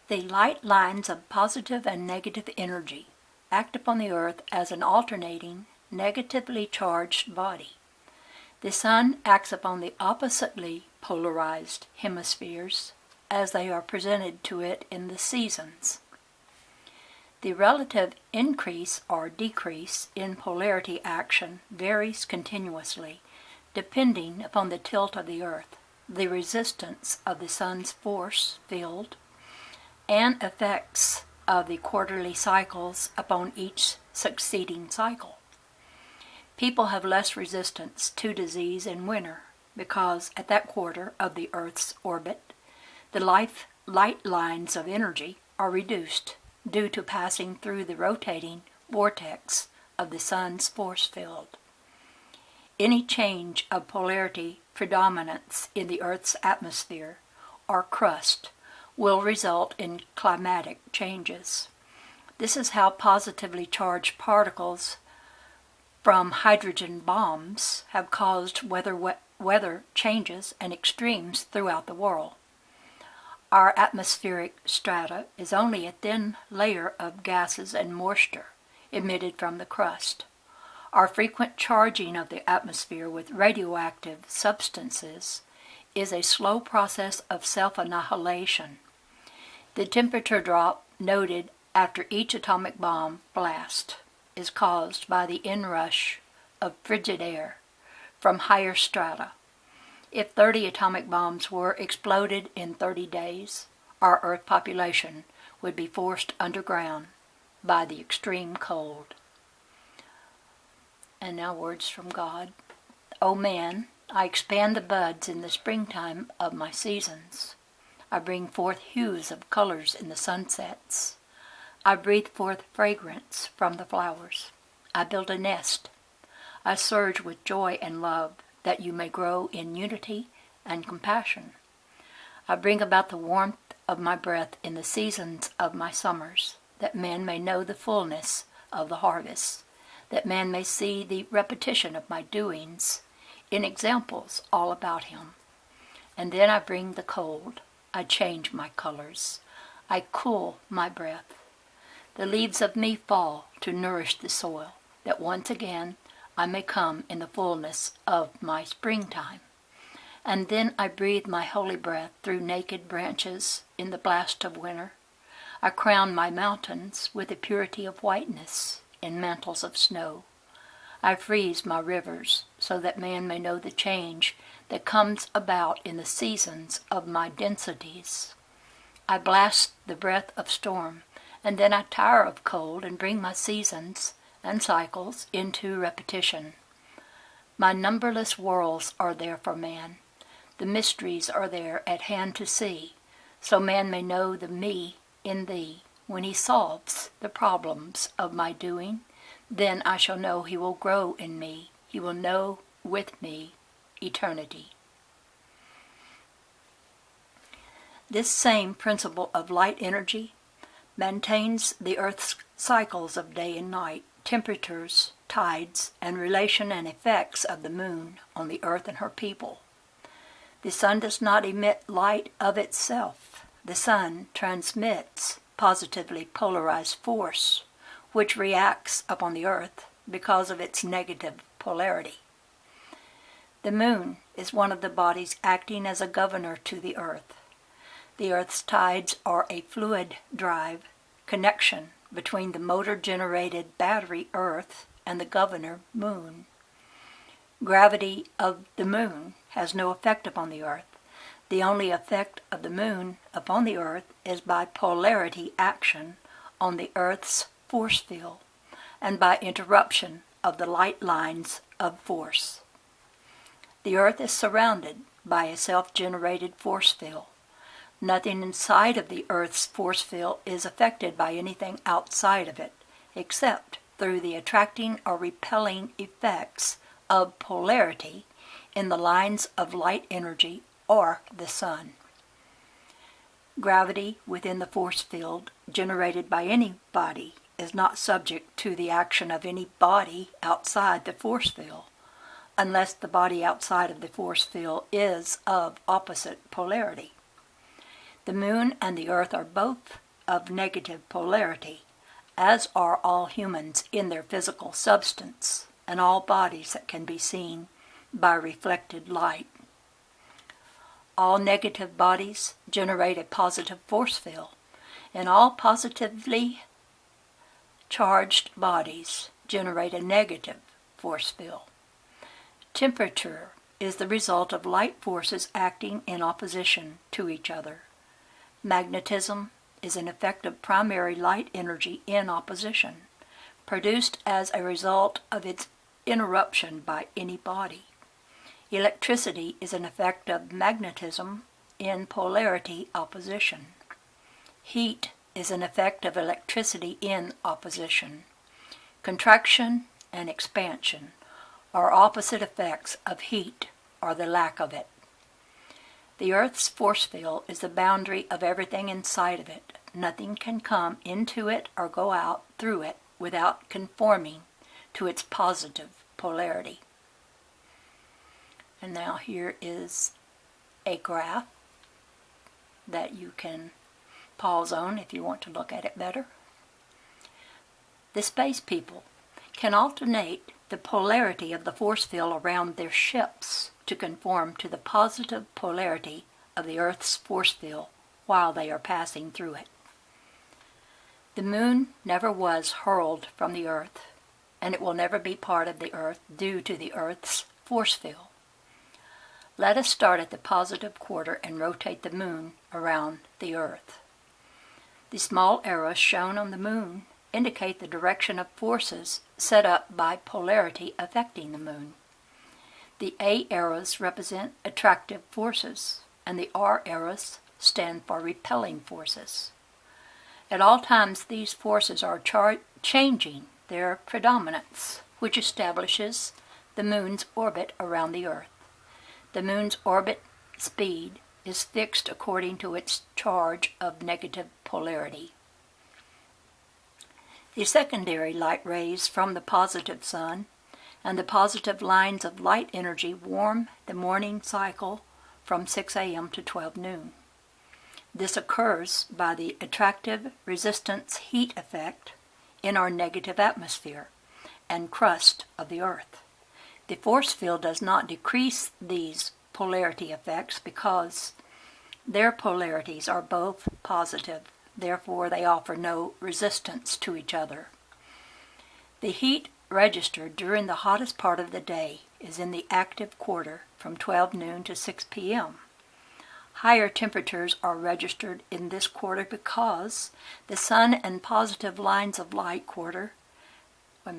The light lines of positive and negative energy act upon the Earth as an alternating, negatively charged body. The Sun acts upon the oppositely polarized hemispheres as they are presented to it in the seasons. The relative increase or decrease in polarity action varies continuously, depending upon the tilt of the Earth, the resistance of the Sun's force field, and effects of the quarterly cycles upon each succeeding cycle. People have less resistance to disease in winter because at that quarter of the Earth's orbit, the light lines of energy are reduced due to passing through the rotating vortex of the Sun's force field. Any change of polarity predominance in the Earth's atmosphere or crust will result in climatic changes. This is how positively charged particles from hydrogen bombs have caused weather changes and extremes throughout the world. Our atmospheric strata is only a thin layer of gases and moisture emitted from the crust. Our frequent charging of the atmosphere with radioactive substances is a slow process of self-annihilation. The temperature drop noted after each atomic bomb blast is caused by the inrush of frigid air from higher strata. If 30 atomic bombs were exploded in 30 days, our Earth population would be forced underground by the extreme cold. And now words from God. O man, I expand the buds in the springtime of my seasons. I bring forth hues of colors in the sunsets. I breathe forth fragrance from the flowers. I build a nest. I surge with joy and love, that you may grow in unity and compassion. I bring about the warmth of my breath in the seasons of my summers, that man may know the fullness of the harvest, that man may see the repetition of my doings in examples all about him. And then I bring the cold. I change my colors. I cool my breath. The leaves of me fall to nourish the soil, that once again I may come in the fullness of my springtime. And then I breathe my holy breath through naked branches in the blast of winter. I crown my mountains with the purity of whiteness in mantles of snow. I freeze my rivers so that man may know the change that comes about in the seasons of my densities. I blast the breath of storm, and then I tire of cold and bring my seasons and cycles into repetition. My numberless worlds are there for man. The mysteries are there at hand to see, so man may know the me in thee. When he solves the problems of my doing, then I shall know he will grow in me. He will know with me eternity. This same principle of light energy maintains the Earth's cycles of day and night, temperatures, tides, and relation and effects of the moon on the Earth and her people. The sun does not emit light of itself. The sun transmits positively polarized force, which reacts upon the Earth because of its negative polarity. The moon is one of the bodies acting as a governor to the Earth. The Earth's tides are a fluid drive connection between the motor-generated battery Earth and the governor Moon. Gravity of the Moon has no effect upon the Earth. The only effect of the Moon upon the Earth is by polarity action on the Earth's force field and by interruption of the light lines of force. The Earth is surrounded by a self-generated force field. Nothing inside of the Earth's force field is affected by anything outside of it, except through the attracting or repelling effects of polarity in the lines of light energy or the sun. Gravity within the force field generated by any body is not subject to the action of any body outside the force field, unless the body outside of the force field is of opposite polarity. The moon and the earth are both of negative polarity, as are all humans in their physical substance, and all bodies that can be seen by reflected light. All negative bodies generate a positive force field, and all positively charged bodies generate a negative force field. Temperature is the result of light forces acting in opposition to each other. Magnetism is an effect of primary light energy in opposition, produced as a result of its interruption by any body. Electricity is an effect of magnetism in polarity opposition. Heat is an effect of electricity in opposition. Contraction and expansion are opposite effects of heat or the lack of it. The Earth's force field is the boundary of everything inside of it. Nothing can come into it or go out through it without conforming to its positive polarity. And now here is a graph that you can pause on if you want to look at it better. The space people can alternate the polarity of the force field around their ships to conform to the positive polarity of the Earth's force field while they are passing through it. The moon never was hurled from the Earth, and it will never be part of the Earth due to the Earth's force field. Let us start at the positive quarter and rotate the moon around the Earth. The small arrows shown on the moon indicate the direction of forces set up by polarity affecting the moon. The A arrows represent attractive forces, and the R arrows stand for repelling forces. At all times, these forces are changing their predominance, which establishes the moon's orbit around the Earth. The moon's orbit speed is fixed according to its charge of negative polarity. The secondary light rays from the positive sun and the positive lines of light energy warm the morning cycle from 6 a.m. to 12 noon. This occurs by the attractive resistance heat effect in our negative atmosphere and crust of the Earth. The force field does not decrease these polarity effects because their polarities are both positive. Therefore, they offer no resistance to each other. The heat registered during the hottest part of the day is in the active quarter from 12 noon to 6 p.m. Higher temperatures are registered in this quarter because the sun and positive lines of light quarter because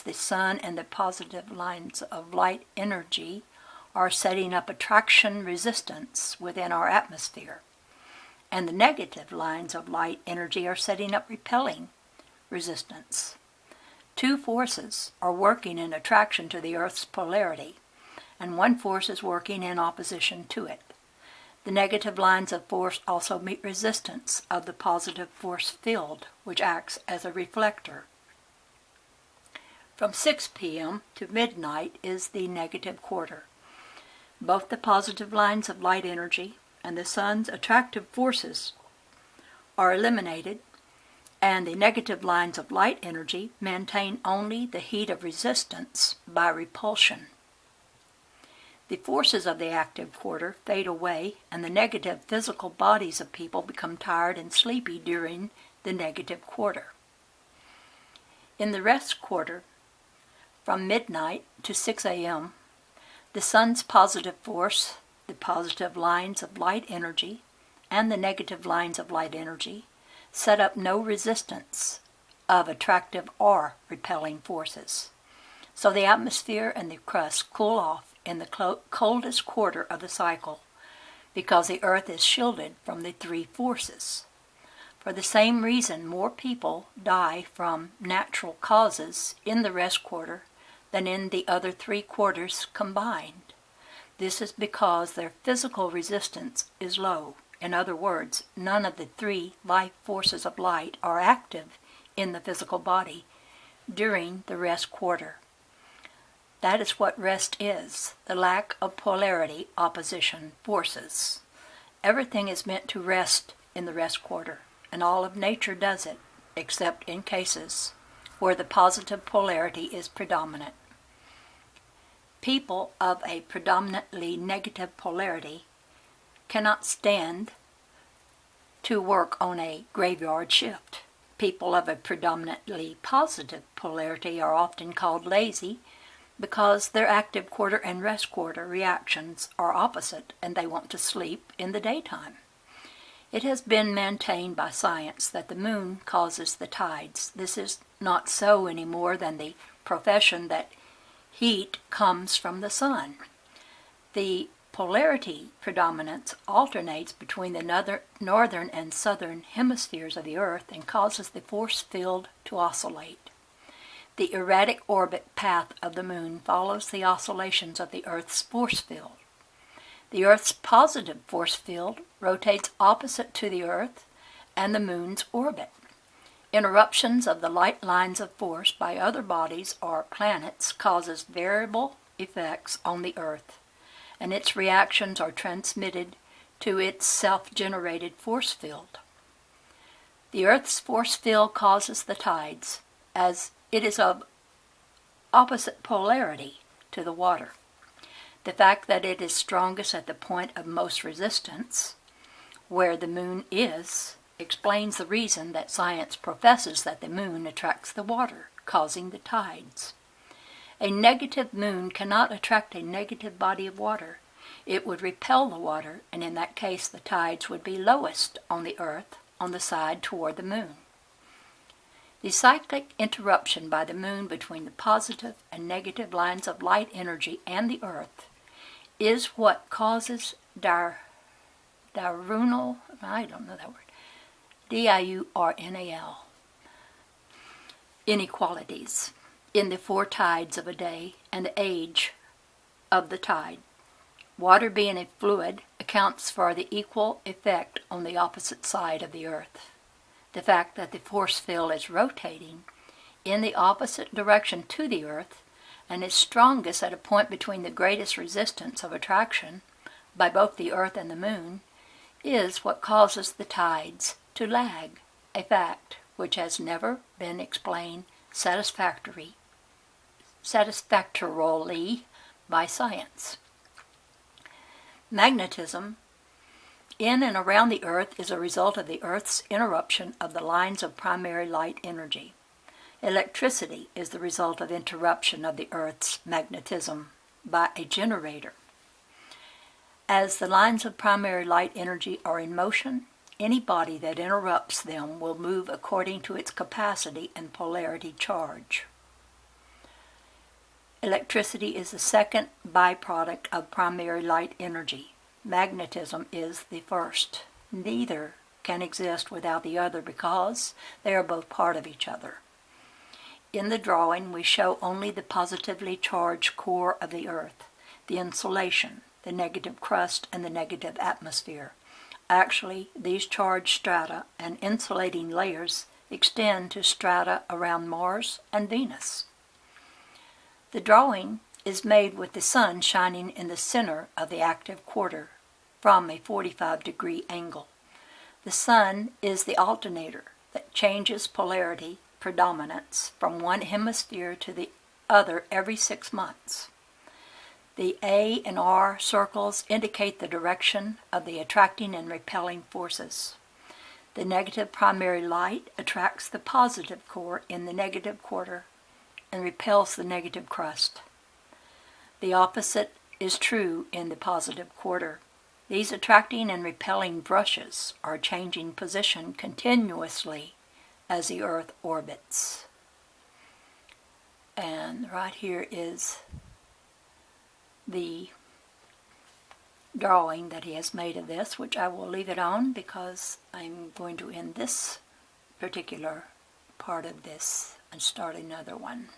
the sun and the positive lines of light energy are setting up attraction resistance within our atmosphere, and the negative lines of light energy are setting up repelling resistance. Two forces are working in attraction to the Earth's polarity, and one force is working in opposition to it. The negative lines of force also meet resistance of the positive force field, which acts as a reflector. From 6 p.m. to midnight is the negative quarter. Both the positive lines of light energy and the sun's attractive forces are eliminated, and the negative lines of light energy maintain only the heat of resistance by repulsion. The forces of the active quarter fade away, and the negative physical bodies of people become tired and sleepy during the negative quarter. In the rest quarter, from midnight to 6 a.m., the sun's positive force, the positive lines of light energy, and the negative lines of light energy set up no resistance of attractive or repelling forces. So the atmosphere and the crust cool off in the coldest quarter of the cycle because the Earth is shielded from the three forces. For the same reason, more people die from natural causes in the rest quarter than in the other 3 quarters combined. This is because their physical resistance is low. In other words, none of the 3 life forces of light are active in the physical body during the rest quarter. That is what rest is, the lack of polarity, opposition, forces. Everything is meant to rest in the rest quarter, and all of nature does it, except in cases where the positive polarity is predominant. People of a predominantly negative polarity cannot stand to work on a graveyard shift. People of a predominantly positive polarity are often called lazy because their active quarter and rest quarter reactions are opposite and they want to sleep in the daytime. It has been maintained by science that the moon causes the tides. This is not so any more than the profession that heat comes from the sun. The polarity predominance alternates between the northern and southern hemispheres of the Earth and causes the force field to oscillate. The erratic orbit path of the moon follows the oscillations of the Earth's force field. The Earth's positive force field rotates opposite to the Earth and the moon's orbit. Interruptions of the light lines of force by other bodies or planets causes variable effects on the Earth, and its reactions are transmitted to its self-generated force field. The Earth's force field causes the tides, as it is of opposite polarity to the water. The fact that it is strongest at the point of most resistance, where the moon is, explains the reason that science professes that the moon attracts the water, causing the tides. A negative moon cannot attract a negative body of water. It would repel the water, and in that case the tides would be lowest on the Earth, on the side toward the moon. The cyclic interruption by the moon between the positive and negative lines of light energy and the Earth is what causes diurnal, I don't know that word, D-I-U-R-N-A-L, inequalities in the four tides of a day and the age of the tide. Water being a fluid accounts for the equal effect on the opposite side of the Earth. The fact that the force field is rotating in the opposite direction to the Earth and is strongest at a point between the greatest resistance of attraction by both the Earth and the moon is what causes the tides to lag, a fact which has never been explained satisfactorily by science. Magnetism in and around the Earth is a result of the Earth's interruption of the lines of primary light energy. Electricity is the result of interruption of the Earth's magnetism by a generator. As the lines of primary light energy are in motion, any body that interrupts them will move according to its capacity and polarity charge. Electricity is the second byproduct of primary light energy. Magnetism is the first. Neither can exist without the other because they are both part of each other. In the drawing, we show only the positively charged core of the Earth, the insulation, the negative crust, and the negative atmosphere. Actually, these charged strata and insulating layers extend to strata around Mars and Venus. The drawing is made with the sun shining in the center of the active quarter from a 45-degree angle. The sun is the alternator that changes polarity predominance from one hemisphere to the other every 6 months. The A and R circles indicate the direction of the attracting and repelling forces. The negative primary light attracts the positive core in the negative quarter and repels the negative crust. The opposite is true in the positive quarter. These attracting and repelling brushes are changing position continuously as the Earth orbits. And right here is the drawing that he has made of this, which I will leave it on because I'm going to end this particular part of this and start another one.